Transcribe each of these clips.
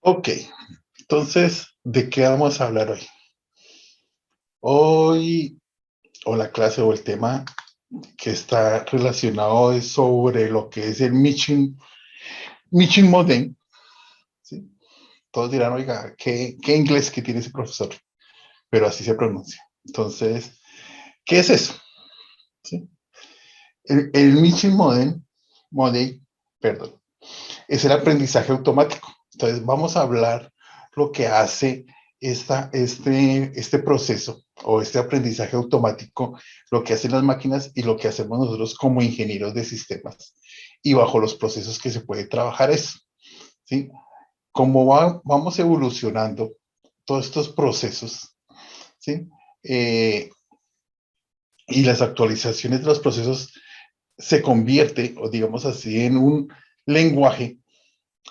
Ok, entonces, ¿de qué vamos a hablar hoy? Hoy, o la clase o el tema que está relacionado es sobre lo que es el Machine Modem, ¿sí? Todos dirán, oiga, ¿qué inglés que tiene ese profesor? Pero así se pronuncia. Entonces, ¿qué es eso? ¿Sí? El Modem, perdón, es el aprendizaje automático. Entonces, vamos a hablar lo que hace este proceso o este aprendizaje automático, lo que hacen las máquinas y lo que hacemos nosotros como ingenieros de sistemas y bajo los procesos que se puede trabajar eso, ¿sí? Como vamos evolucionando todos estos procesos, ¿sí? Eh, y las actualizaciones de los procesos se convierte, o digamos así, en un lenguaje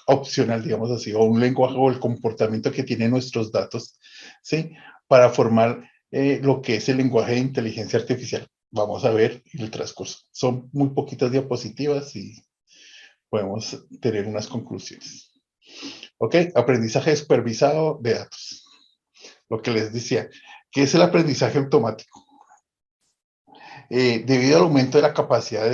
opcional, digamos así, o un lenguaje o el comportamiento que tienen nuestros datos, ¿sí? Para formar lo que es el lenguaje de inteligencia artificial. Vamos a ver el transcurso. Son muy poquitas diapositivas y podemos tener unas conclusiones. ¿Ok? Aprendizaje supervisado de datos. Lo que les decía, que es el aprendizaje automático. Debido al aumento de la capacidad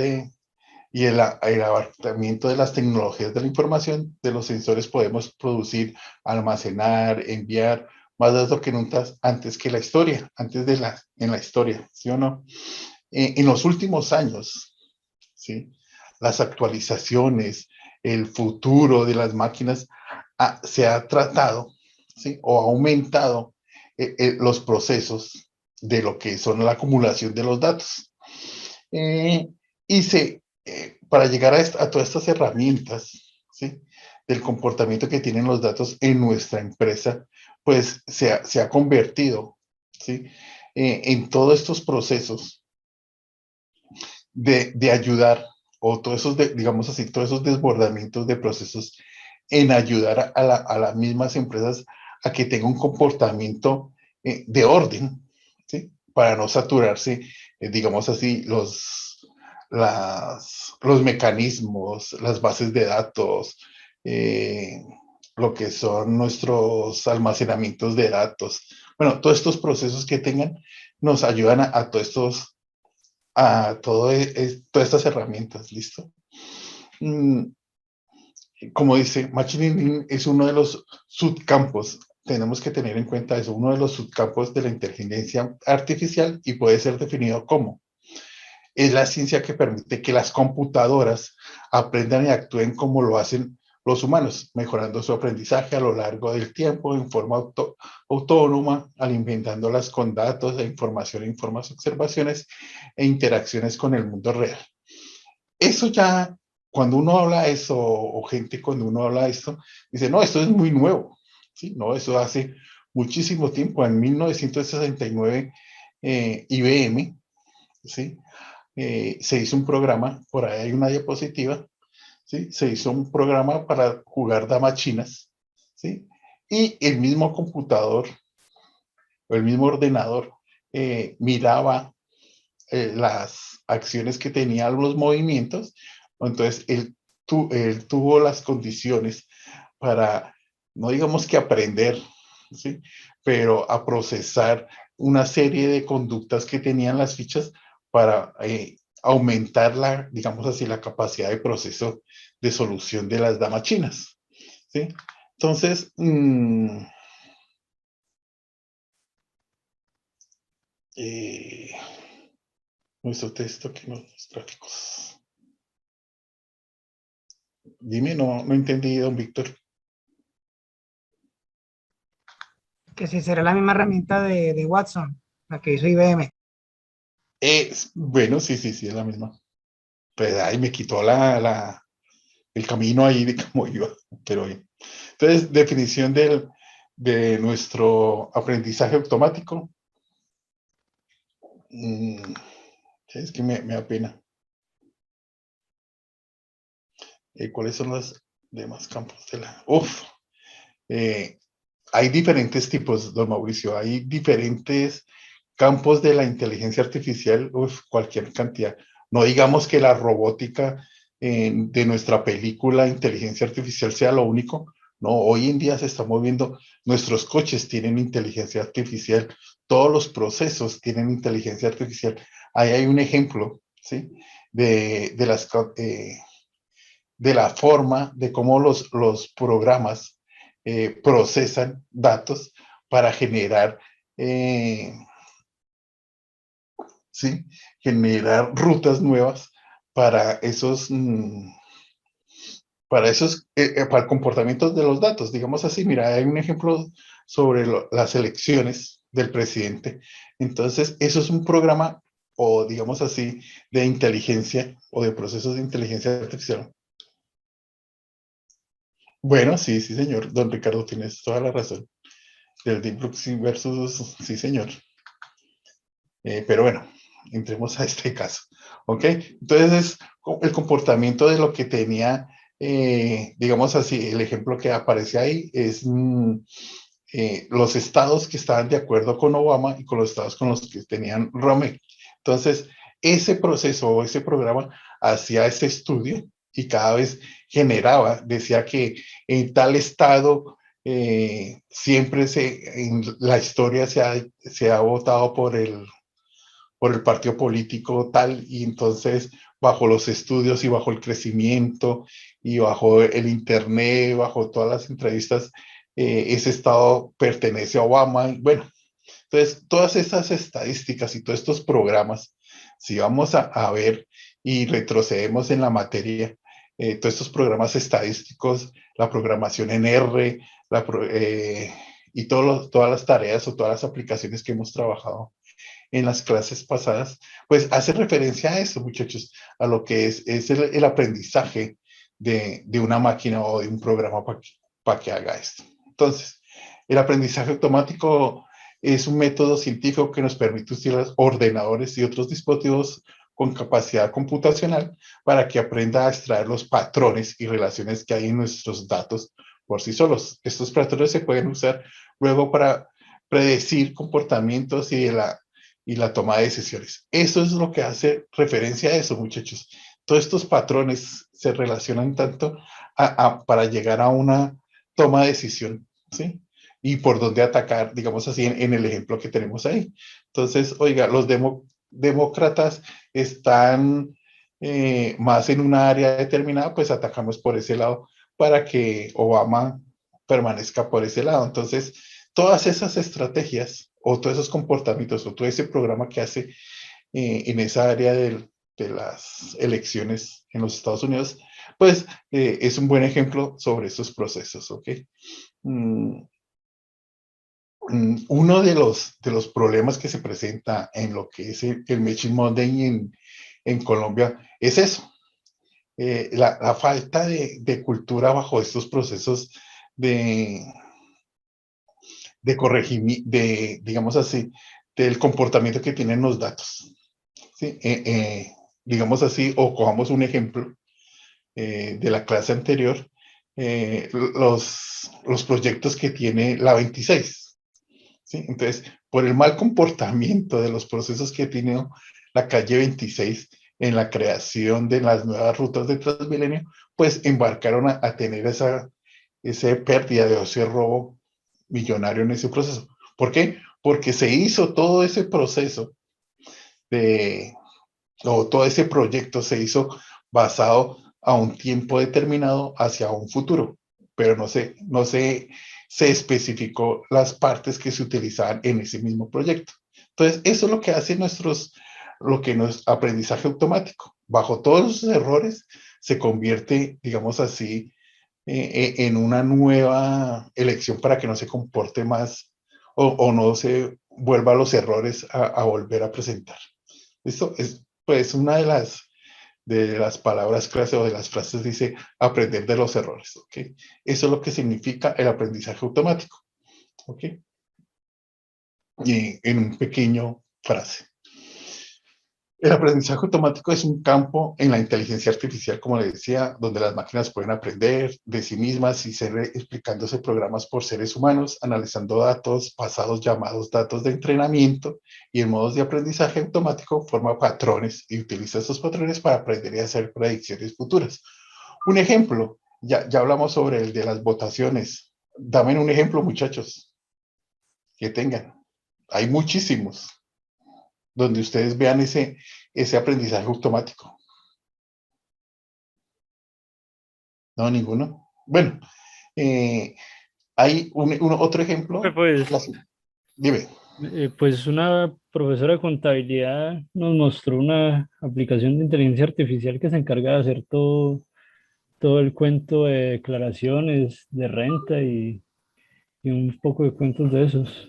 y el abarcamiento de las tecnologías de la información, de los sensores podemos producir, almacenar, enviar más datos que nunca antes que la historia, en la historia, ¿sí o no? En los últimos años, ¿sí? Las actualizaciones, el futuro de las máquinas se ha tratado, ¿sí? O ha aumentado los procesos de lo que son la acumulación de los datos. Eh, y para llegar a todas estas herramientas, ¿sí? Del comportamiento que tienen los datos en nuestra empresa, pues se ha convertido, ¿sí? En todos estos procesos de ayudar, o todos esos, digamos así, todos esos desbordamientos de procesos en ayudar a las mismas empresas a que tengan un comportamiento de orden, ¿sí? Para no saturarse, digamos así, los mecanismos, las bases de datos, eh, lo que son nuestros almacenamientos de datos. Bueno, todos estos procesos que tengan nos ayudan a todos estos, todas estas herramientas, ¿listo? Mm, Como dice, Machine Learning es uno de los subcampos, tenemos que tener en cuenta eso, uno de los subcampos de la inteligencia artificial y puede ser definido como es la ciencia que permite que las computadoras aprendan y actúen como lo hacen los humanos, mejorando su aprendizaje a lo largo del tiempo en forma autónoma, alimentándolas con datos e informas observaciones e interacciones con el mundo real. Eso ya, cuando uno habla de eso, o gente cuando uno habla de esto, dice, no, esto es muy nuevo. Sí, no, eso hace muchísimo tiempo, en 1969, IBM, ¿sí? Se hizo un programa, por ahí hay una diapositiva, ¿sí? Se hizo un programa para jugar damas chinas, ¿sí? Y el mismo computador, o el mismo ordenador, miraba las acciones que tenía, los movimientos, entonces él tuvo las condiciones para, no digamos que aprender, ¿sí? Pero a procesar una serie de conductas que tenían las fichas para aumentar digamos así, la capacidad de proceso de solución de las damas chinas, ¿sí? Entonces, eh, nuestro texto aquí, los gráficos. Dime, no entendí, don Víctor. Que si será la misma herramienta de Watson, la que hizo IBM. Bueno, sí, es la misma. Pues ahí me quitó el camino ahí de cómo iba, pero bien. Entonces, definición de nuestro aprendizaje automático. Mm, es que me da pena. ¿Cuáles son los demás campos de la... Uf, eh, hay diferentes tipos, don Mauricio, hay diferentes campos de la inteligencia artificial, uf, cualquier cantidad. No digamos que la robótica de nuestra película Inteligencia Artificial sea lo único, No, hoy en día se está moviendo, nuestros coches tienen inteligencia artificial, todos los procesos tienen inteligencia artificial. Ahí hay un ejemplo, ¿sí? De de la forma de cómo los programas procesan datos para generar, ¿sí? Generar rutas nuevas para para el comportamiento de los datos. Digamos así, mira, hay un ejemplo sobre las elecciones del presidente. Entonces, eso es un programa, o digamos así, de inteligencia o de procesos de inteligencia artificial. Bueno, sí, sí, señor. Don Ricardo, tienes toda la razón. Del Deep Blue versus, sí, señor. Pero bueno, entremos a este caso. ¿Ok? Entonces, es el comportamiento de lo que tenía, digamos así, el ejemplo que aparece ahí es los estados que estaban de acuerdo con Obama y con los estados con los que tenían Romney. Entonces, ese proceso o ese programa hacía ese estudio y cada vez generaba, decía que en tal estado siempre en la historia se ha votado por el partido político tal, y entonces bajo los estudios y bajo el crecimiento y bajo el internet, bajo todas las entrevistas, ese estado pertenece a Obama. Y bueno, entonces todas estas estadísticas y todos estos programas, si vamos a ver y retrocedemos en la materia, todos estos programas estadísticos, la programación en R, y todas las tareas o todas las aplicaciones que hemos trabajado en las clases pasadas, pues hace referencia a eso, muchachos, a lo que es el aprendizaje de una máquina o de un programa para que haga esto. Entonces, el aprendizaje automático es un método científico que nos permite utilizar ordenadores y otros dispositivos con capacidad computacional para que aprenda a extraer los patrones y relaciones que hay en nuestros datos por sí solos. Estos patrones se pueden usar luego para predecir comportamientos y la toma de decisiones. Eso es lo que hace referencia a eso, muchachos. Todos estos patrones se relacionan tanto para llegar a una toma de decisión, ¿sí? Y por dónde atacar, digamos así, en el ejemplo que tenemos ahí. Entonces, oiga, los demócratas están más en una área determinada, pues atacamos por ese lado para que Obama permanezca por ese lado. Entonces, todas esas estrategias o todos esos comportamientos o todo ese programa que hace en esa área de las elecciones en los Estados Unidos, pues es un buen ejemplo sobre esos procesos, ¿ok? Mm, Uno de los problemas que se presenta en lo que es el Machine Monday en Colombia es eso, la falta de cultura bajo estos procesos de, de corregimiento, digamos así, del comportamiento que tienen los datos. ¿Sí? Digamos así, o cojamos un ejemplo de la clase anterior, los proyectos que tiene la 26. ¿Sí? Entonces, por el mal comportamiento de los procesos que tiene la calle 26 en la creación de las nuevas rutas de Transmilenio, pues embarcaron a tener esa pérdida de ese robo millonario en ese proceso. ¿Por qué? Porque se hizo todo ese proceso de, o todo ese proyecto se hizo basado a un tiempo determinado hacia un futuro, pero se especificó las partes que se utilizaban en ese mismo proyecto. Entonces, eso es lo que hace lo que no es aprendizaje automático. Bajo todos los errores se convierte, digamos así, en una nueva elección para que no se comporte más o no se vuelva a los errores a volver a presentar. Esto es, pues, una de las palabras clave o de las frases dice aprender de los errores, ¿ok? Eso es lo que significa el aprendizaje automático, ¿ok? Y en un pequeño frase. El aprendizaje automático es un campo en la inteligencia artificial, como le decía, donde las máquinas pueden aprender de sí mismas y ser explicándose programas por seres humanos, analizando datos pasados llamados datos de entrenamiento y en modos de aprendizaje automático forma patrones y utiliza esos patrones para aprender y hacer predicciones futuras. Un ejemplo Ya hablamos sobre el de las votaciones. Dame un ejemplo, muchachos, que tengan. Hay muchísimos donde ustedes vean ese aprendizaje automático. No, ninguno. Bueno, eh, hay otro ejemplo. Pues, Dime. pues una profesora de contabilidad nos mostró una aplicación de inteligencia artificial que se encarga de hacer todo el cuento de declaraciones de renta y un poco de cuentos de esos.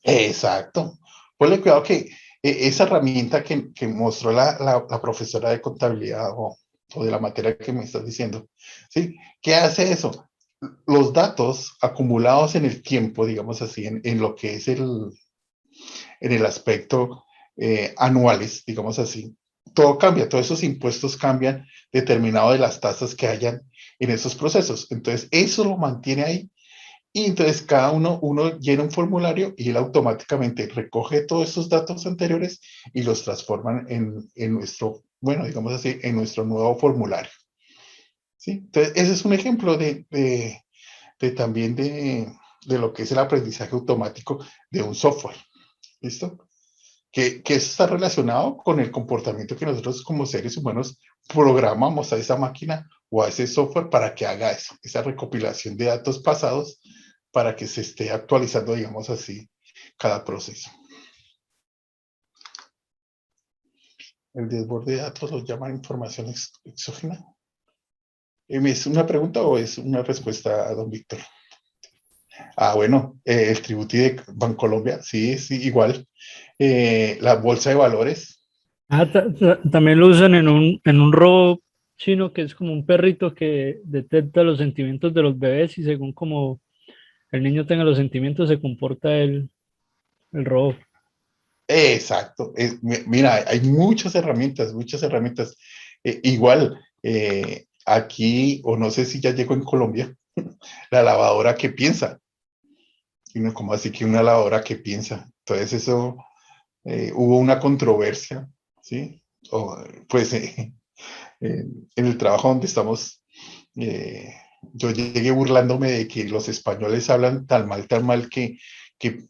Exacto. Ponle cuidado que esa herramienta que mostró la profesora de contabilidad o de la materia que me estás diciendo, ¿sí? ¿Qué hace eso? Los datos acumulados en el tiempo, digamos así, en lo que es en el aspecto anuales, digamos así, todo cambia, todos esos impuestos cambian determinado de las tasas que hayan en esos procesos. Entonces, eso lo mantiene ahí y entonces cada uno llena un formulario y él automáticamente recoge todos esos datos anteriores y los transforman en nuestro, bueno, digamos así, en nuestro nuevo formulario. ¿Sí? Entonces, ese es un ejemplo de también de lo que es el aprendizaje automático de un software. ¿Listo? Que eso está relacionado con el comportamiento que nosotros como seres humanos programamos a esa máquina o a ese software para que haga eso, esa recopilación de datos pasados para que se esté actualizando, digamos así, cada proceso. El desborde de datos lo llaman información exógena. ¿Es una pregunta o es una respuesta a don Víctor? Ah, bueno, el Tributi de Bancolombia, sí, sí, igual. La bolsa de valores. Ah, también lo usan en un robot chino que es como un perrito que detecta los sentimientos de los bebés y según como el niño tenga los sentimientos se comporta el robot. Exacto. Mira, hay muchas herramientas, muchas herramientas. Igual, aquí, o no sé si ya llegó en Colombia, la lavadora que piensa. Y uno, como así que una lavadora que piensa? Entonces eso, hubo una controversia, ¿sí? O, pues en el trabajo donde estamos, eh, yo llegué burlándome de que los españoles hablan tan mal que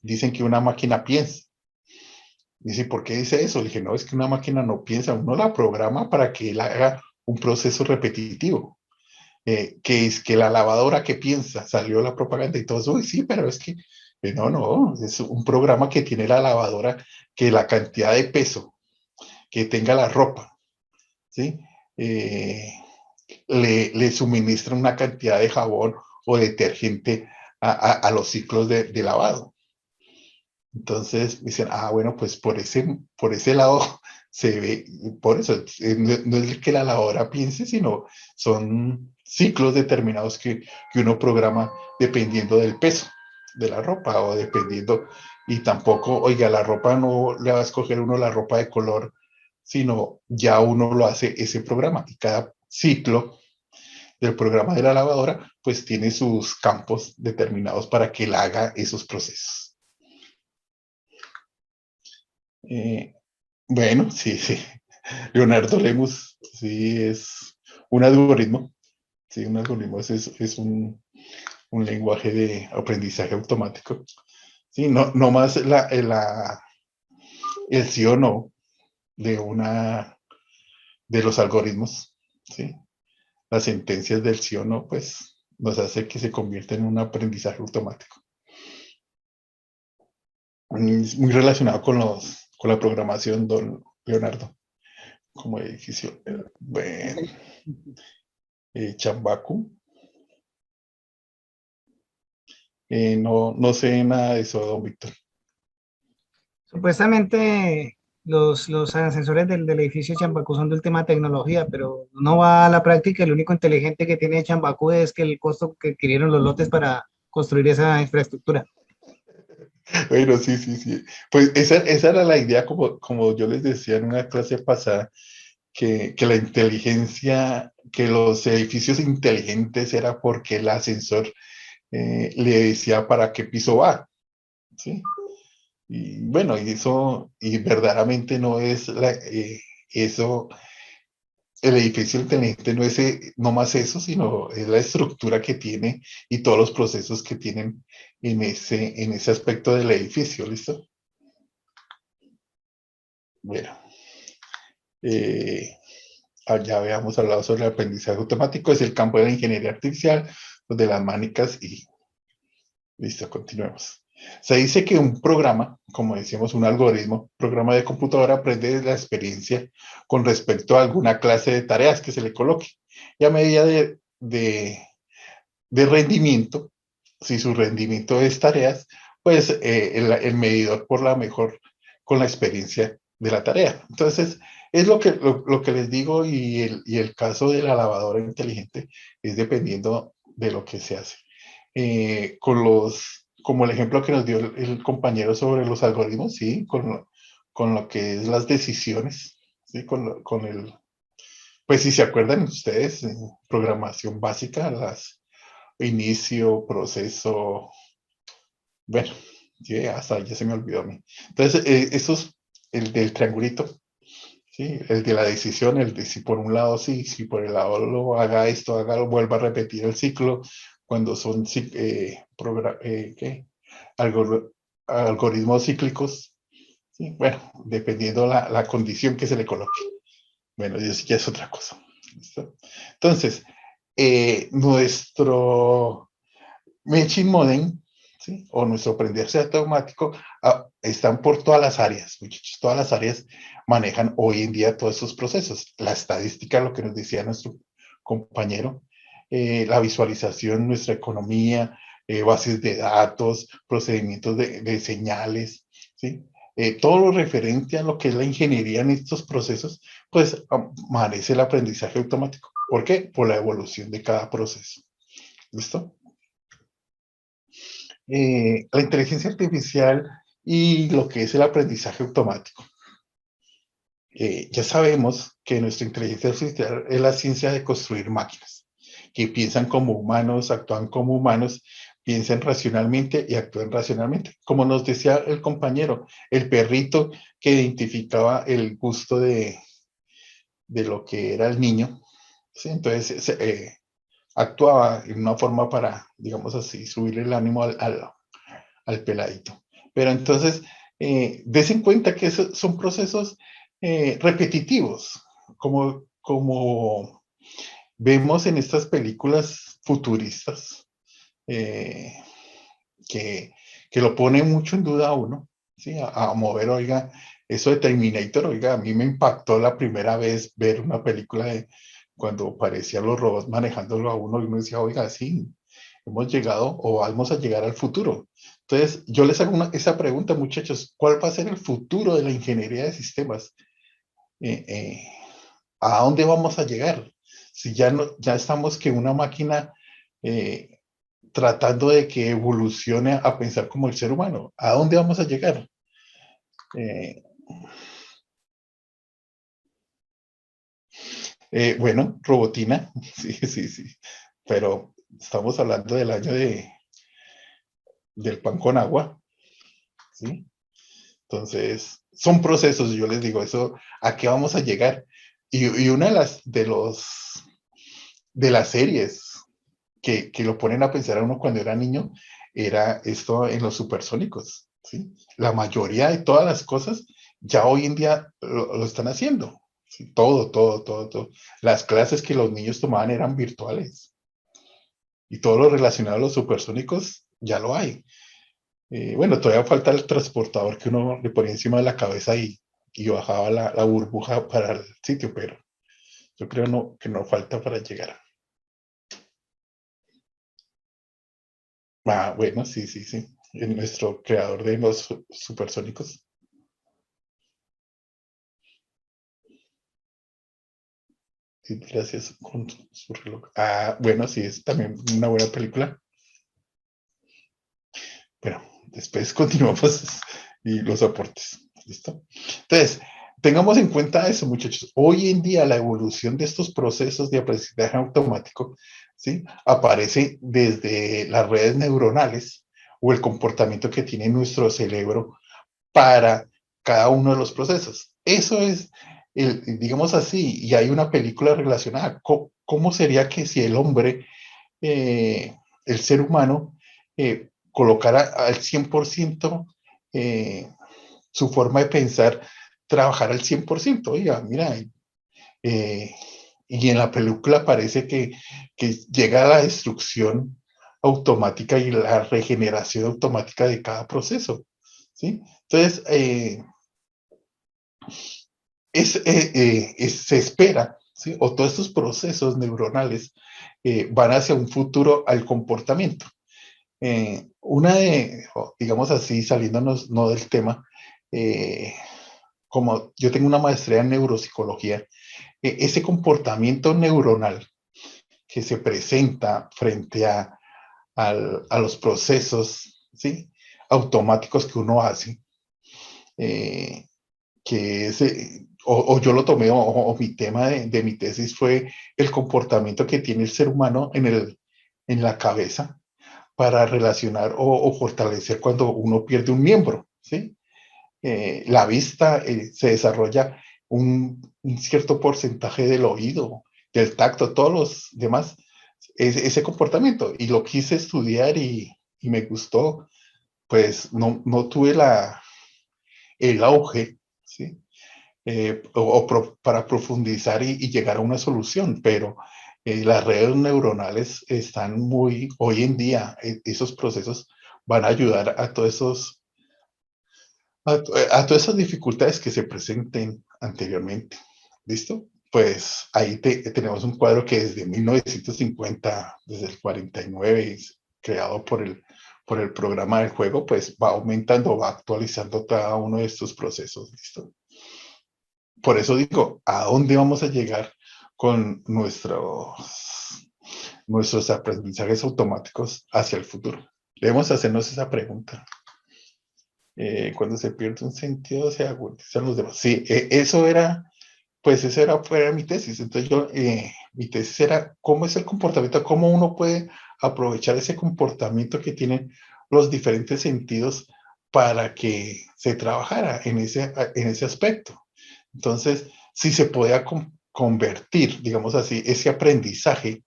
dicen que una máquina piensa. Dice, ¿por qué dice eso? Le dije, no, es que una máquina no piensa, uno la programa para que él haga un proceso repetitivo, que es que la lavadora que piensa, salió la propaganda y todos, uy, sí, pero es que, no, es un programa que tiene la lavadora, que la cantidad de peso que tenga la ropa, ¿sí? Eh, le suministra una cantidad de jabón o detergente a los ciclos de lavado. Entonces dicen, ah, bueno, pues por ese lado se ve, por eso, no es que la lavadora piense, sino son ciclos determinados que uno programa dependiendo del peso de la ropa o dependiendo, y tampoco, oiga, la ropa no le va a escoger uno la ropa de color, sino ya uno lo hace ese programa y cada ciclo del programa de la lavadora pues tiene sus campos determinados para que él haga esos procesos. Eh, Bueno, sí, sí. Leonardo Lemus, sí, es un algoritmo. Sí, un algoritmo es un lenguaje de aprendizaje automático. Sí, no más el sí o no de de los algoritmos. Sí, las sentencias del sí o no, pues nos hace que se convierta en un aprendizaje automático. Es muy relacionado con la programación, don Leonardo, como edificio. Bueno, Chambacu. No sé nada de eso, don Víctor. Supuestamente los ascensores del edificio de Chambacú son del tema tecnología, pero no va a la práctica. El único inteligente que tiene Chambacú es que el costo que adquirieron los lotes para construir esa infraestructura. Bueno, sí, sí, sí. Pues esa era la idea, como yo les decía en una clase pasada, que la inteligencia, que los edificios inteligentes era porque el ascensor le decía para qué piso va, ¿sí? Y bueno, y eso, y verdaderamente no es eso, el edificio inteligente no es no más eso, sino es la estructura que tiene y todos los procesos que tienen en ese aspecto del edificio, ¿listo? Bueno, ya habíamos hablado sobre el aprendizaje automático, es el campo de la ingeniería artificial, de las máquicas y listo, continuemos. Se dice que un programa, como decíamos, un algoritmo, programa de computadora aprende de la experiencia con respecto a alguna clase de tareas que se le coloque. Y a medida de rendimiento, si su rendimiento es tareas, pues el medidor por la mejor con la experiencia de la tarea. Entonces, es lo que les digo y el caso de la lavadora inteligente es dependiendo de lo que se hace. Como el ejemplo que nos dio el compañero sobre los algoritmos, sí, con lo que es las decisiones, sí, pues si se acuerdan ustedes, programación básica, las inicio, proceso, bueno, hasta ahí ya se me olvidó a mí. Entonces, eso es el del triangulito, ¿sí? El de la decisión, el de si por un lado sí, si por el lado lo haga esto, vuelva a repetir el ciclo, cuando son algoritmos cíclicos, ¿sí? Bueno, dependiendo la condición que se le coloque. Bueno, eso ya es otra cosa. ¿Listo? Entonces, nuestro Machine Modem, ¿sí? O nuestro aprendizaje automático están por todas las áreas, muchachos. Todas las áreas manejan hoy en día todos esos procesos. La estadística, lo que nos decía nuestro compañero, la visualización, nuestra economía, bases de datos, procedimientos de señales, ¿sí? Todo lo referente a lo que es la ingeniería en estos procesos, pues merece el aprendizaje automático. ¿Por qué? Por la evolución de cada proceso. ¿Listo? La inteligencia artificial y lo que es el aprendizaje automático. Ya sabemos que nuestra inteligencia artificial es la ciencia de construir máquinas que piensan como humanos, actúan como humanos, piensan racionalmente y actúan racionalmente. Como nos decía el compañero, el perrito que identificaba el gusto de lo que era el niño, ¿sí? Entonces actuaba en una forma para, digamos así, subir el ánimo al peladito. Pero entonces, des en cuenta que esos son procesos repetitivos, como vemos en estas películas futuristas, eh, que, que, lo pone mucho en duda a uno, ¿sí? A mover, oiga, eso de Terminator, oiga, a mí me impactó la primera vez ver una película de cuando parecían los robots manejándolo a uno y uno decía, oiga, sí, hemos llegado o vamos a llegar al futuro. Entonces, yo les hago esa pregunta, muchachos, ¿cuál va a ser el futuro de la ingeniería de sistemas? Eh, eh, ¿A dónde vamos a llegar? Si ya, no, ya estamos que una máquina tratando de que evolucione a pensar como el ser humano, ¿a dónde vamos a llegar? Bueno, robotina, sí, sí, sí, pero estamos hablando del año del pan con agua, ¿sí? Entonces, son procesos, yo les digo, eso, ¿a qué vamos a llegar? Y una de las series que lo ponen a pensar a uno cuando era niño era esto en los supersónicos, ¿sí? La mayoría de todas las cosas ya hoy en día lo están haciendo, ¿sí? Todo, todo, todo, todo. Las clases que los niños tomaban eran virtuales y todo lo relacionado a los supersónicos ya lo hay. Bueno, todavía falta el transportador que uno le ponía encima de la cabeza y bajaba la burbuja para el sitio, pero yo creo que no falta para llegar. Ah, bueno, sí, sí, sí. Nuestro creador de los supersónicos. Sí, gracias con su reloj. Ah, bueno, sí, es también una buena película. Bueno, después continuamos y los aportes. ¿Listo? Entonces, tengamos en cuenta eso, muchachos. Hoy en día la evolución de estos procesos de aprendizaje automático, ¿sí? Aparece desde las redes neuronales o el comportamiento que tiene nuestro cerebro para cada uno de los procesos. Eso es digamos así, y hay una película relacionada, ¿cómo sería que si el hombre, el ser humano, colocara al 100% su forma de pensar, trabajar al 100%? Oiga, mira, eh, y en la película parece que llega a la destrucción automática y la regeneración automática de cada proceso, ¿sí? Entonces, se espera, ¿sí? O todos estos procesos neuronales van hacia un futuro al comportamiento. Digamos así, saliéndonos no del tema, como yo tengo una maestría en neuropsicología, ese comportamiento neuronal que se presenta frente a los procesos, ¿sí? Automáticos que uno hace, eh, que es, o yo lo tomé, o mi tema de mi tesis fue el comportamiento que tiene el ser humano en la cabeza para relacionar o fortalecer cuando uno pierde un miembro, ¿sí? La vista se desarrolla un cierto porcentaje del oído, del tacto, todos los demás, ese comportamiento. Y lo quise estudiar y me gustó, pues no tuve el auge, ¿sí? Para profundizar y llegar a una solución, pero las redes neuronales están hoy en día, esos procesos van a ayudar a todos esos a todas esas dificultades que se presenten anteriormente. ¿Listo? Pues ahí tenemos un cuadro que desde 1950, desde el 49, creado por el programa del juego, pues va aumentando, va actualizando cada uno de estos procesos. ¿Listo? Por eso digo, ¿a dónde vamos a llegar con nuestros aprendizajes automáticos hacia el futuro? Debemos hacernos esa pregunta. Cuando se pierde un sentido, se agudizan los demás. Sí, fuera mi tesis. Entonces mi tesis era cómo es el comportamiento, cómo uno puede aprovechar ese comportamiento que tienen los diferentes sentidos para que se trabajara en ese aspecto. Entonces, si se podía convertir, digamos así, ese aprendizaje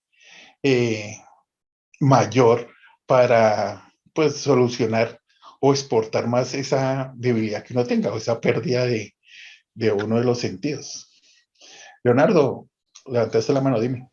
mayor para, pues, solucionar o exportar más esa debilidad que uno tenga o esa pérdida de uno de los sentidos. Leonardo, levantaste la mano, dime.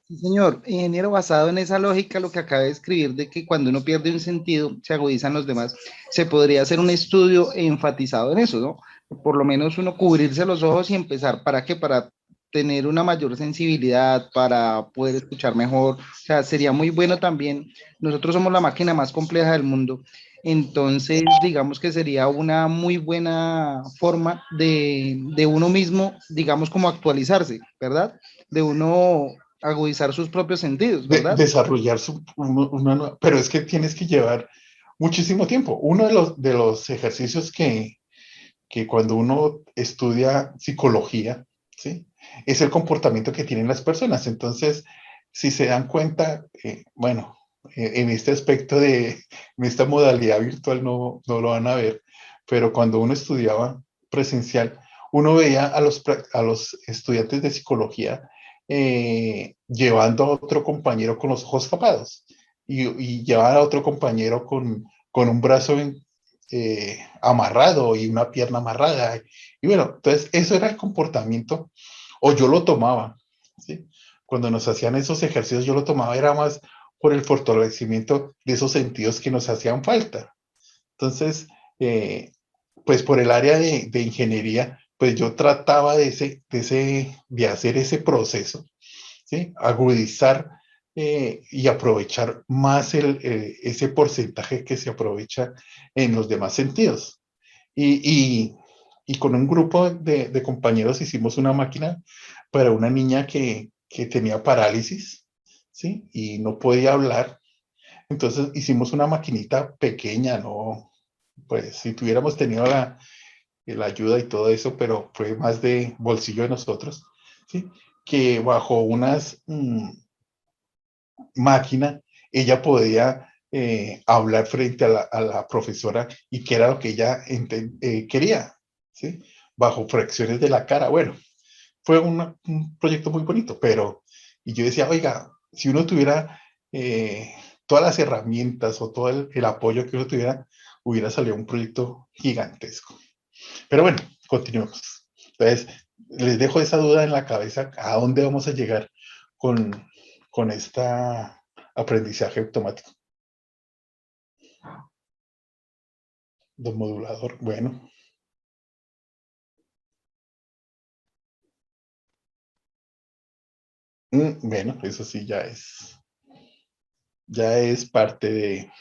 Sí, señor. Ingeniero, basado en esa lógica, lo que acaba de escribir de que cuando uno pierde un sentido, se agudizan los demás, se podría hacer un estudio enfatizado en eso, ¿no? Por lo menos uno cubrirse los ojos y empezar, ¿para qué? Para tener una mayor sensibilidad, para poder escuchar mejor. O sea, sería muy bueno también. Nosotros somos la máquina más compleja del mundo. Entonces, digamos que sería una muy buena forma de uno mismo, digamos, como actualizarse, ¿verdad? De uno agudizar sus propios sentidos, ¿verdad? Desarrollar pero es que tienes que llevar muchísimo tiempo. Uno de los ejercicios que cuando uno estudia psicología, ¿sí? Es el comportamiento que tienen las personas. Entonces, si se dan cuenta, bueno, en este aspecto en esta modalidad virtual no lo van a ver, pero cuando uno estudiaba presencial, uno veía a los estudiantes de psicología llevando a otro compañero con los ojos tapados y llevar a otro compañero con un brazo amarrado y una pierna amarrada. Y bueno, entonces eso era el comportamiento, o yo lo tomaba, ¿sí? Cuando nos hacían esos ejercicios, yo lo tomaba, era más por el fortalecimiento de esos sentidos que nos hacían falta. Entonces, pues por el área de ingeniería, pues yo trataba de hacer ese proceso, ¿sí? Agudizar y aprovechar más ese porcentaje que se aprovecha en los demás sentidos. Y con un grupo de compañeros hicimos una máquina para una niña que tenía parálisis, ¿sí? Y no podía hablar. Entonces hicimos una maquinita pequeña, ¿no? Pues si tuviéramos tenido la ayuda y todo eso, pero fue más de bolsillo de nosotros, ¿sí? Que bajo unas máquina, ella podía hablar frente a la profesora y que era lo que ella quería, ¿sí? Bajo fracciones de la cara. Bueno, fue un proyecto muy bonito, pero, y yo decía, oiga, si uno tuviera todas las herramientas o todo el apoyo que uno tuviera, hubiera salido un proyecto gigantesco. Pero bueno, continuemos. Entonces, les dejo esa duda en la cabeza, ¿a dónde vamos a llegar con esta aprendizaje automático? Don modulador, bueno. Bueno, eso sí ya es parte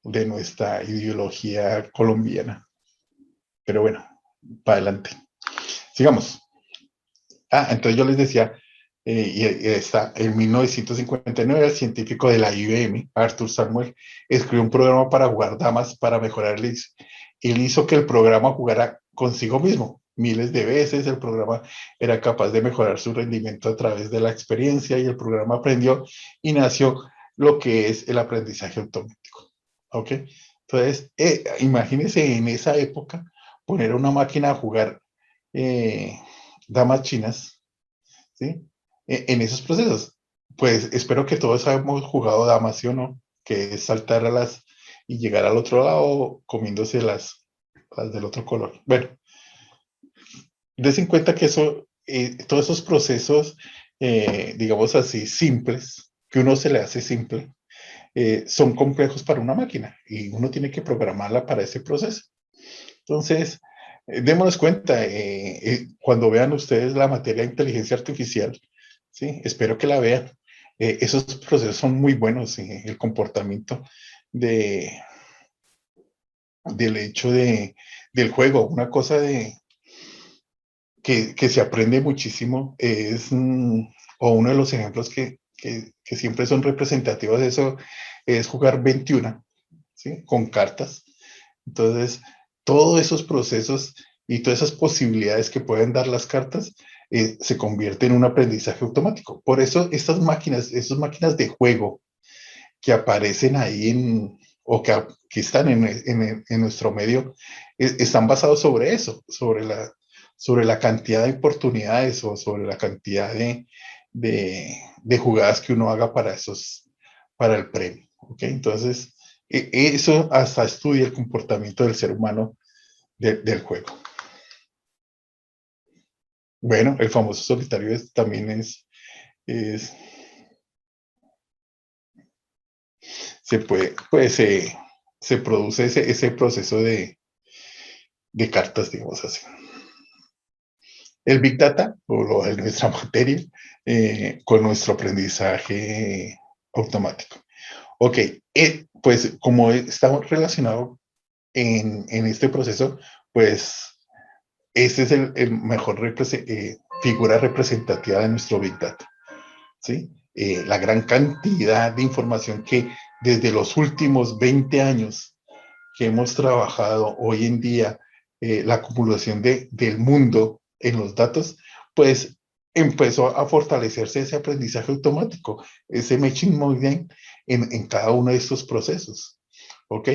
de nuestra ideología colombiana. Pero bueno, para adelante. Sigamos. Entonces yo les decía, y está, en 1959 el científico de la IBM, Arthur Samuel, escribió un programa para jugar damas para mejorarles. Él hizo que el programa jugara consigo mismo. Miles de veces el programa era capaz de mejorar su rendimiento a través de la experiencia y el programa aprendió y nació lo que es el aprendizaje automático. ¿Ok? Entonces, imagínense en esa época poner una máquina a jugar damas chinas, ¿sí? En esos procesos. Pues espero que todos hayamos jugado damas, ¿sí o no? Que es saltar y llegar al otro lado comiéndose las del otro color. Bueno, des en cuenta que todos esos procesos, digamos así, simples, que uno se le hace simple, son complejos para una máquina y uno tiene que programarla para ese proceso. Entonces, démonos cuenta, cuando vean ustedes la materia de inteligencia artificial, ¿sí? Espero que la vean. Esos procesos son muy buenos, el comportamiento de, del hecho del juego. Una cosa que se aprende muchísimo o uno de los ejemplos que siempre son representativos de eso, es jugar 21, ¿sí? Con cartas. Entonces, todos esos procesos y todas esas posibilidades que pueden dar las cartas se convierten en un aprendizaje automático. Por eso esas máquinas de juego que aparecen ahí o que están en nuestro medio, están basados sobre eso, sobre la cantidad de oportunidades o sobre la cantidad de jugadas que uno haga para el premio. ¿Okay? Entonces, eso hasta estudia el comportamiento del ser humano del juego. Bueno, el famoso solitario también se produce ese proceso de cartas, digamos así. El Big Data, o lo de nuestra materia, con nuestro aprendizaje automático. Ok, pues como estamos relacionados en este proceso, pues ese es el mejor figura representativa de nuestro Big Data, ¿sí? La gran cantidad de información que desde los últimos 20 años que hemos trabajado hoy en día, la acumulación del mundo en los datos, pues empezó a fortalecerse ese aprendizaje automático, ese machine learning en cada uno de estos procesos. ¿Ok?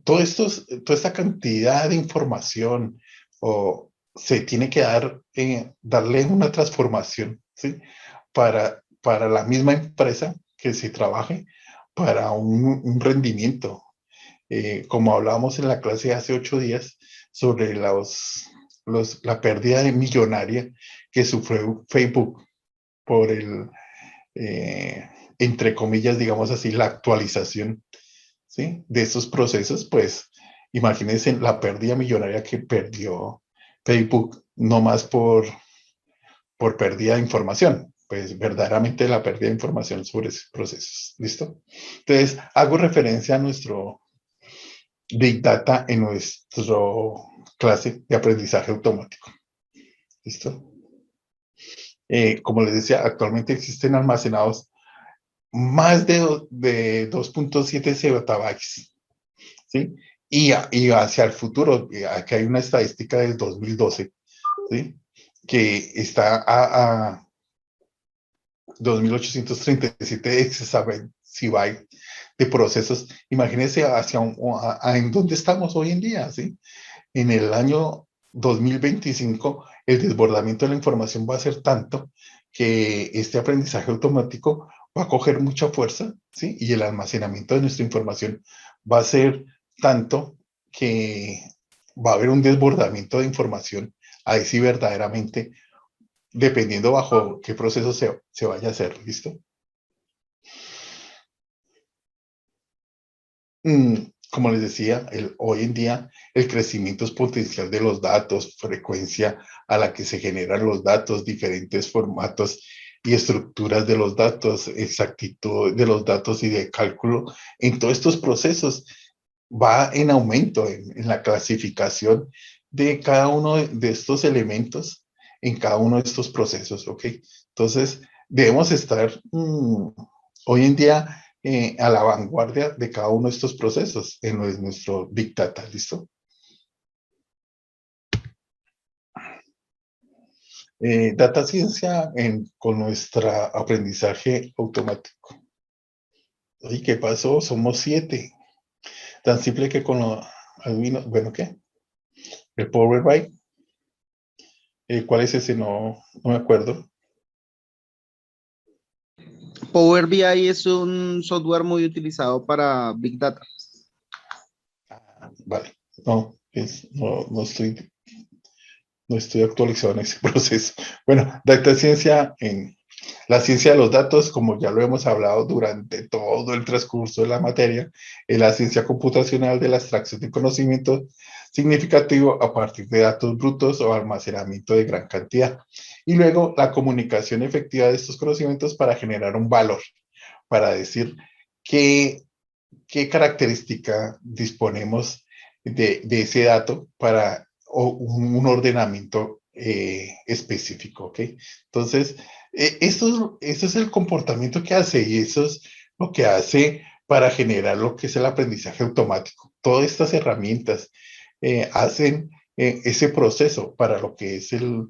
Toda esta cantidad de información se tiene que darle una transformación, ¿sí? Para la misma empresa que se trabaje para un rendimiento. Como hablábamos en la clase hace 8 días sobre la pérdida millonaria que sufrió Facebook por entre comillas, digamos así, la actualización, ¿sí? De esos procesos, pues imagínense la pérdida millonaria que perdió Facebook, no más por pérdida de información, pues verdaderamente la pérdida de información sobre esos procesos. ¿Listo? Entonces, hago referencia a nuestro Big Data en nuestra clase de aprendizaje automático. ¿Listo? Como les decía, actualmente existen almacenados más de 2.7 zettabytes, ¿sí? Y hacia el futuro, aquí hay una estadística del 2012, ¿sí? Que está a 2.837 exabytes de procesos. Imagínense en dónde estamos hoy en día, ¿sí? En el año 2025 el desbordamiento de la información va a ser tanto que este aprendizaje automático va a coger mucha fuerza, ¿sí? Y el almacenamiento de nuestra información va a ser tanto que va a haber un desbordamiento de información, ahí sí verdaderamente, dependiendo bajo qué proceso se vaya a hacer, ¿listo? Como les decía, hoy en día el crecimiento exponencial de los datos, frecuencia a la que se generan los datos, diferentes formatos y estructuras de los datos, exactitud de los datos y de cálculo, en todos estos procesos va en aumento en la clasificación de cada uno de estos elementos en cada uno de estos procesos, ¿ok? Entonces, debemos estar hoy en día a la vanguardia de cada uno de estos procesos en nuestro Big Data, ¿listo? Data ciencia con nuestro aprendizaje automático. ¿Y qué pasó? Somos 7. Tan simple que con lo adivino, bueno, ¿qué? El Power BI. ¿Cuál es ese? No me acuerdo. Power BI es un software muy utilizado para Big Data. Vale. No estoy actualizado en ese proceso. Bueno, data ciencia en la ciencia de los datos, como ya lo hemos hablado durante todo el transcurso de la materia, es la ciencia computacional de la extracción de conocimiento significativo a partir de datos brutos o almacenamiento de gran cantidad. Y luego la comunicación efectiva de estos conocimientos para generar un valor, para decir qué característica disponemos de ese dato para un ordenamiento específico, ¿ok? Entonces, eso es el comportamiento que hace y eso es lo que hace para generar lo que es el aprendizaje automático. Todas estas herramientas hacen ese proceso para lo que es el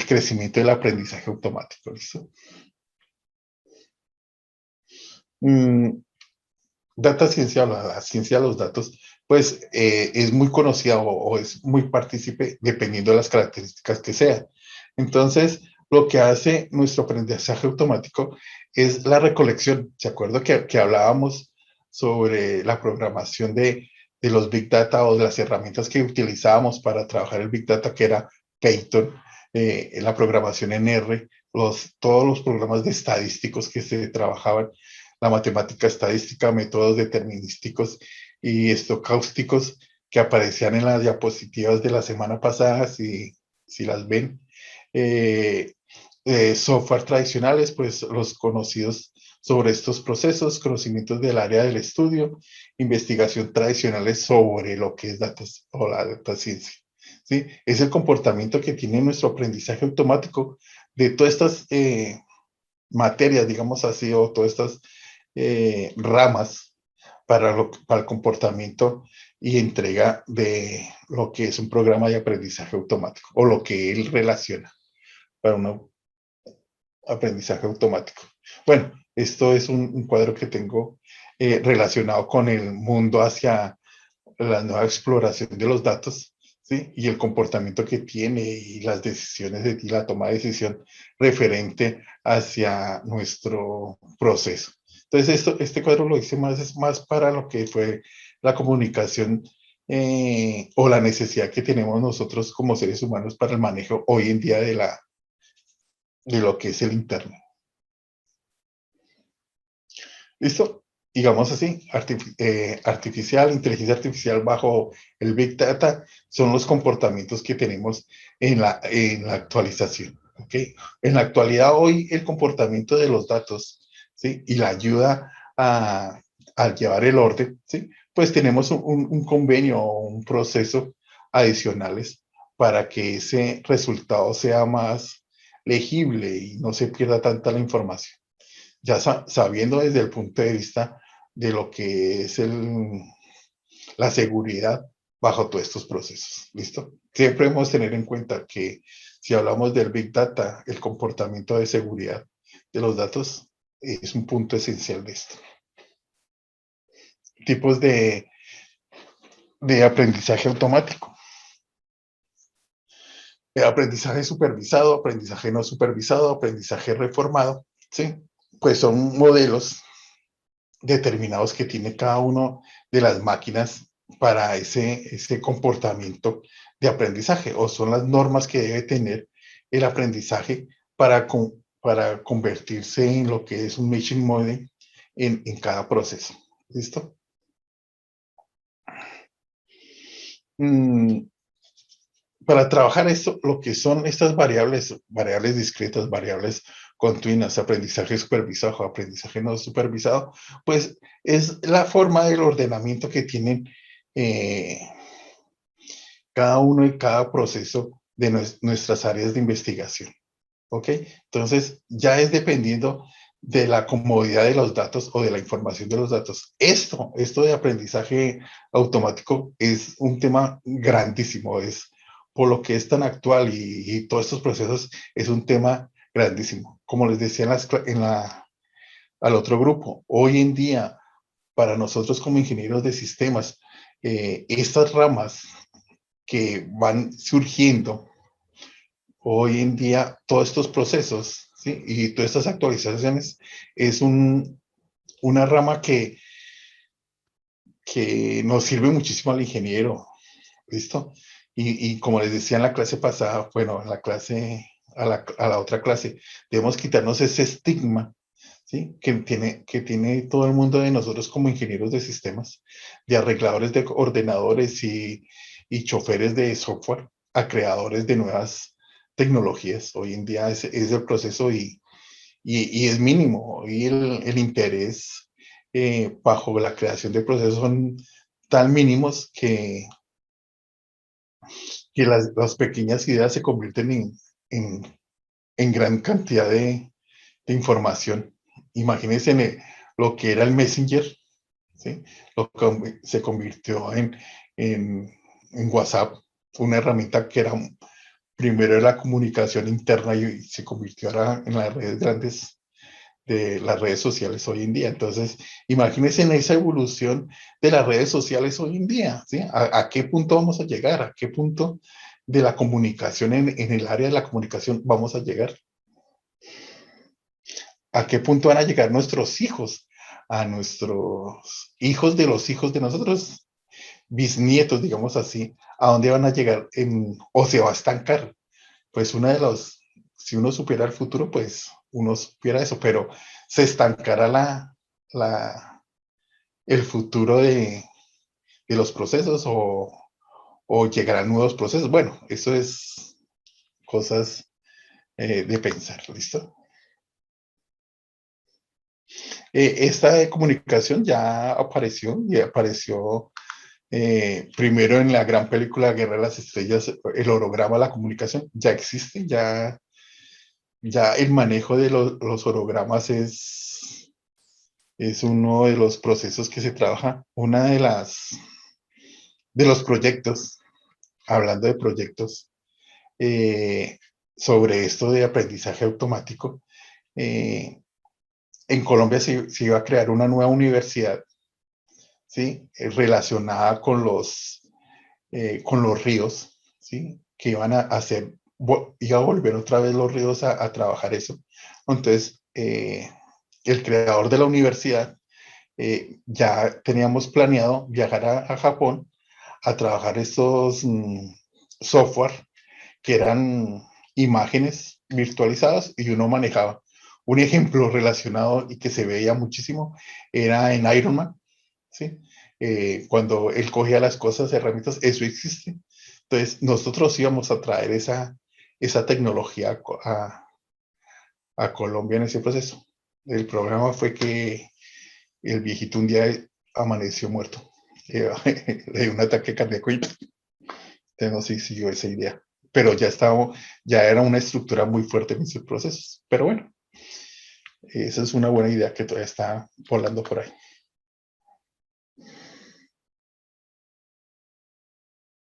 crecimiento del aprendizaje automático, ¿listo? Data ciencia, la ciencia de los datos, pues es muy conocida o es muy partícipe dependiendo de las características que sea. Entonces, lo que hace nuestro aprendizaje automático es la recolección. ¿Se acuerda que hablábamos sobre la programación de los Big Data o de las herramientas que utilizábamos para trabajar el Big Data, que era Python, la programación en R, todos los programas de estadísticos que se trabajaban, la matemática estadística, métodos determinísticos y estocásticos que aparecían en las diapositivas de la semana pasada, si las ven. Software tradicionales, pues los conocidos sobre estos procesos, conocimientos del área del estudio, investigación tradicionales sobre lo que es datos o la data ciencia. ¿Sí? Es el comportamiento que tiene nuestro aprendizaje automático de todas estas materias, digamos así, o todas estas ramas para el comportamiento y entrega de lo que es un programa de aprendizaje automático o lo que él relaciona para un aprendizaje automático. Bueno, esto es un cuadro que tengo relacionado con el mundo hacia la nueva exploración de los datos, ¿sí? Y el comportamiento que tiene y las decisiones y la toma de decisión referente hacia nuestro proceso. Entonces, este cuadro lo hice es más para lo que fue la comunicación o la necesidad que tenemos nosotros como seres humanos para el manejo hoy en día de lo que es el Internet. ¿Listo? Digamos así, inteligencia artificial bajo el Big Data son los comportamientos que tenemos en la actualización. ¿Ok? En la actualidad hoy el comportamiento de los datos, ¿sí? Y la ayuda a llevar el orden, ¿sí? Pues tenemos un convenio o un proceso adicionales para que ese resultado sea más legible y no se pierda tanta la información, ya sabiendo desde el punto de vista de lo que es la seguridad bajo todos estos procesos. ¿Listo? Siempre debemos tener en cuenta que si hablamos del Big Data, el comportamiento de seguridad de los datos es un punto esencial de esto. Tipos de aprendizaje automático. Aprendizaje supervisado, aprendizaje no supervisado, aprendizaje reformado, ¿sí? Pues son modelos determinados que tiene cada uno de las máquinas para ese comportamiento de aprendizaje, o son las normas que debe tener el aprendizaje para convertirse en lo que es un machine model en cada proceso. ¿Listo? Para trabajar esto, lo que son estas variables, variables discretas, variables continuas, aprendizaje supervisado, aprendizaje no supervisado, pues es la forma del ordenamiento que tienen cada uno y cada proceso de nuestras áreas de investigación. ¿Ok? Entonces, ya es dependiendo de la comodidad de los datos o de la información de los datos. Esto de aprendizaje automático es un tema grandísimo, es por lo que es tan actual y todos estos procesos es un tema grandísimo. Como les decía al otro grupo, hoy en día, para nosotros como ingenieros de sistemas, estas ramas que van surgiendo hoy en día, todos estos procesos, ¿sí? Y todas estas actualizaciones es una rama que nos sirve muchísimo al ingeniero, ¿listo? Y como les decía en la clase pasada, bueno, en la clase, a la otra clase, debemos quitarnos ese estigma, ¿sí? Que tiene todo el mundo de nosotros como ingenieros de sistemas, de arregladores de ordenadores y choferes de software, a creadores de nuevas tecnologías. Hoy en día es el proceso y es mínimo. Y el interés bajo la creación de procesos son tan mínimos que las pequeñas ideas se convierten en gran cantidad de información. Imagínense lo que era el Messenger, ¿sí? Lo que se convirtió en, en WhatsApp, una herramienta que era primero la comunicación interna y se convirtió ahora en las redes grandes de las redes sociales hoy en día. Entonces, imagínense en esa evolución de las redes sociales hoy en día, ¿sí? ¿A qué punto vamos a llegar? ¿A qué punto de la comunicación en el área de la comunicación vamos a llegar? ¿A qué punto van a llegar nuestros hijos? A nuestros hijos de los hijos de nosotros, bisnietos, digamos así, ¿a dónde van a llegar o se va a estancar? Pues si uno supiera el futuro, pues uno supiera eso, pero se estancará el futuro de los procesos o llegarán nuevos procesos. Bueno, eso es cosas de pensar, ¿listo? Esta de comunicación ya apareció y apareció primero en la gran película Guerra de las Estrellas, el holograma, la comunicación, ya existe, ya el manejo de los hologramas es uno de los procesos que se trabaja. Una de los proyectos, hablando de proyectos, eh, sobre esto de aprendizaje automático, eh, en Colombia se iba a crear una nueva universidad, ¿sí? Relacionada con los ríos, ¿sí? Que iban a hacer, iba a volver otra vez los ríos a trabajar eso. Entonces, el creador de la universidad, ya teníamos planeado viajar a Japón a trabajar estos software que eran imágenes virtualizadas y uno manejaba. Un ejemplo relacionado y que se veía muchísimo era en Iron Man, ¿sí? Cuando él cogía las cosas, herramientas, eso existe. Entonces, nosotros íbamos a traer esa tecnología a Colombia en ese proceso. El programa fue que el viejito un día amaneció muerto. Le dio un ataque cardíaco y no sé si siguió esa idea. Pero ya era una estructura muy fuerte en esos procesos. Pero bueno, esa es una buena idea que todavía está volando por ahí.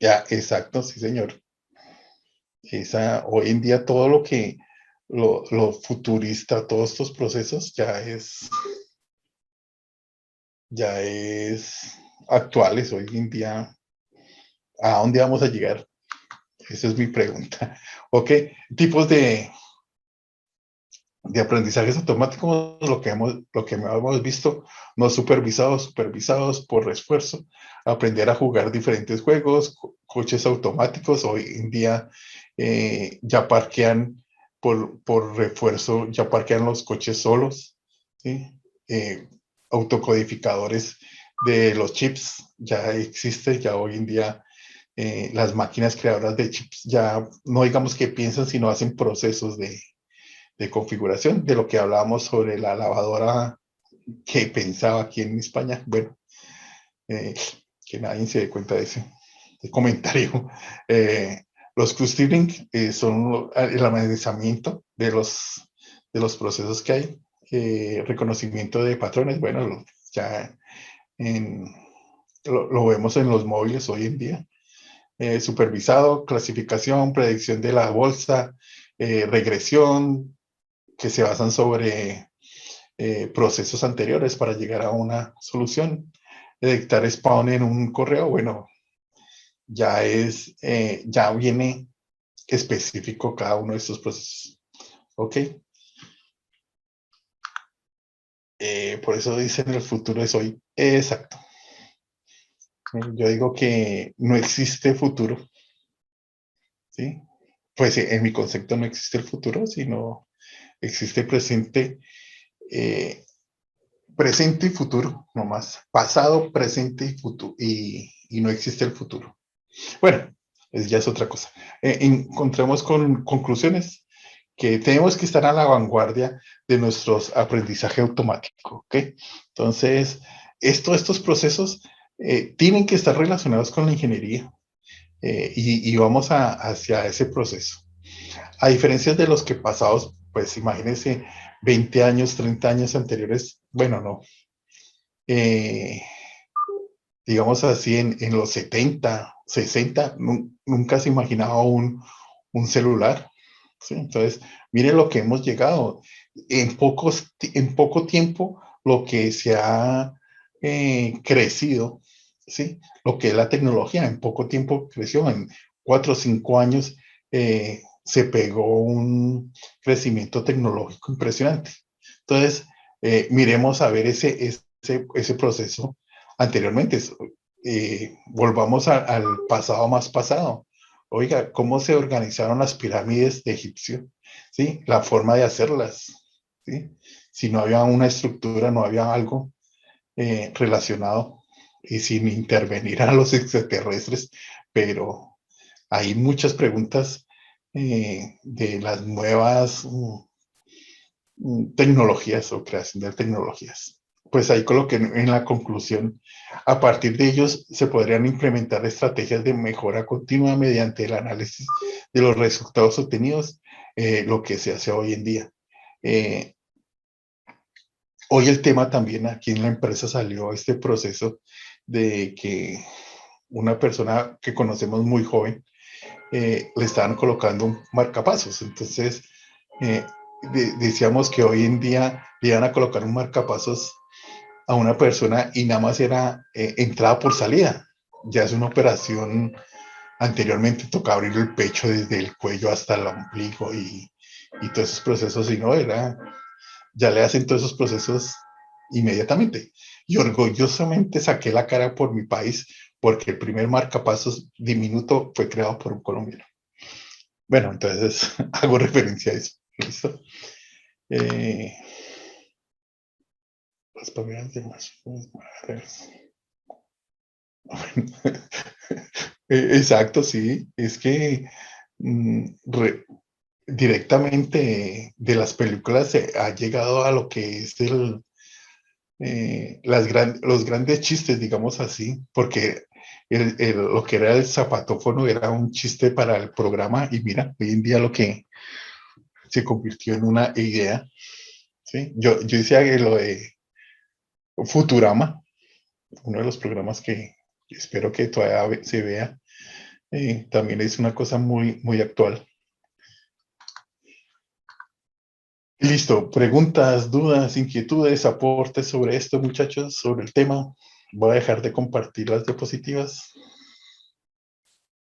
Ya, exacto, sí, señor. Hoy en día todo lo futurista, todos estos procesos ya es actuales. Hoy en día, ¿a dónde vamos a llegar? Esa es mi pregunta. Ok, tipos de aprendizajes automáticos, lo que hemos visto, no supervisados, supervisados por refuerzo, aprender a jugar diferentes juegos, coches automáticos, hoy en día ya parquean por refuerzo, ya parquean los coches solos, ¿sí? Autocodificadores de los chips, ya existe, ya hoy en día las máquinas creadoras de chips ya no digamos que piensan, sino hacen procesos de configuración, de lo que hablábamos sobre la lavadora que pensaba aquí en España. Bueno, que nadie se dé cuenta de ese comentario. Los clustering son el analizamiento de los procesos que hay, reconocimiento de patrones. Bueno, ya lo vemos en los móviles hoy en día. Supervisado, clasificación, predicción de la bolsa, regresión, que se basan sobre procesos anteriores para llegar a una solución. Detectar spawn en un correo, bueno, ya viene específico cada uno de estos procesos. ¿Ok? Por eso dicen el futuro es hoy. Exacto. Yo digo que no existe futuro. ¿Sí? Pues en mi concepto no existe el futuro, sino existe presente, presente y futuro, no más. Pasado, presente y futuro, y no existe el futuro. Bueno, ya es otra cosa. Encontremos con conclusiones que tenemos que estar a la vanguardia de nuestros aprendizaje automático, ¿ok? Entonces, estos procesos tienen que estar relacionados con la ingeniería y vamos hacia ese proceso. A diferencia de los que pasados, pues imagínense 20 años, 30 años anteriores, bueno, no. Digamos así, en los 70, 60, nunca se imaginaba un celular. ¿Sí? Entonces, miren lo que hemos llegado. En poco tiempo, lo que se ha crecido, ¿sí? Lo que es la tecnología, en poco tiempo creció, en 4 o 5 años se pegó un crecimiento tecnológico impresionante. Entonces, miremos a ver ese proceso anteriormente. Volvamos al pasado más pasado. Oiga, ¿cómo se organizaron las pirámides de Egipcio? ¿Sí? La forma de hacerlas. ¿Sí? Si no había una estructura, no había algo relacionado y sin intervenir a los extraterrestres, pero hay muchas preguntas de las nuevas tecnologías o creación de tecnologías. Pues ahí coloqué en la conclusión, a partir de ellos se podrían implementar estrategias de mejora continua mediante el análisis de los resultados obtenidos, lo que se hace hoy en día. Hoy el tema también aquí en la empresa salió este proceso de que una persona que conocemos muy joven le estaban colocando un marcapasos. Entonces, decíamos que hoy en día le iban a colocar un marcapasos a una persona y nada más era entrada por salida. Ya es una operación, anteriormente tocaba abrir el pecho desde el cuello hasta el ombligo y todos esos procesos, y no era, ya le hacen todos esos procesos inmediatamente. Y orgullosamente saqué la cara por mi país porque el primer marcapasos diminuto fue creado por un colombiano. Bueno, entonces hago referencia a eso. ¿Listo? Las palmeras de más. Exacto, sí. Es que directamente de las películas se ha llegado a lo que es los grandes chistes, digamos así, porque lo que era el zapatófono era un chiste para el programa y mira, hoy en día lo que se convirtió en una idea. ¿Sí? Yo decía que lo de Futurama, uno de los programas que espero que todavía se vea, también es una cosa muy, muy actual. Listo, preguntas, dudas, inquietudes, aportes sobre esto, muchachos, sobre el tema. Voy a dejar de compartir las diapositivas.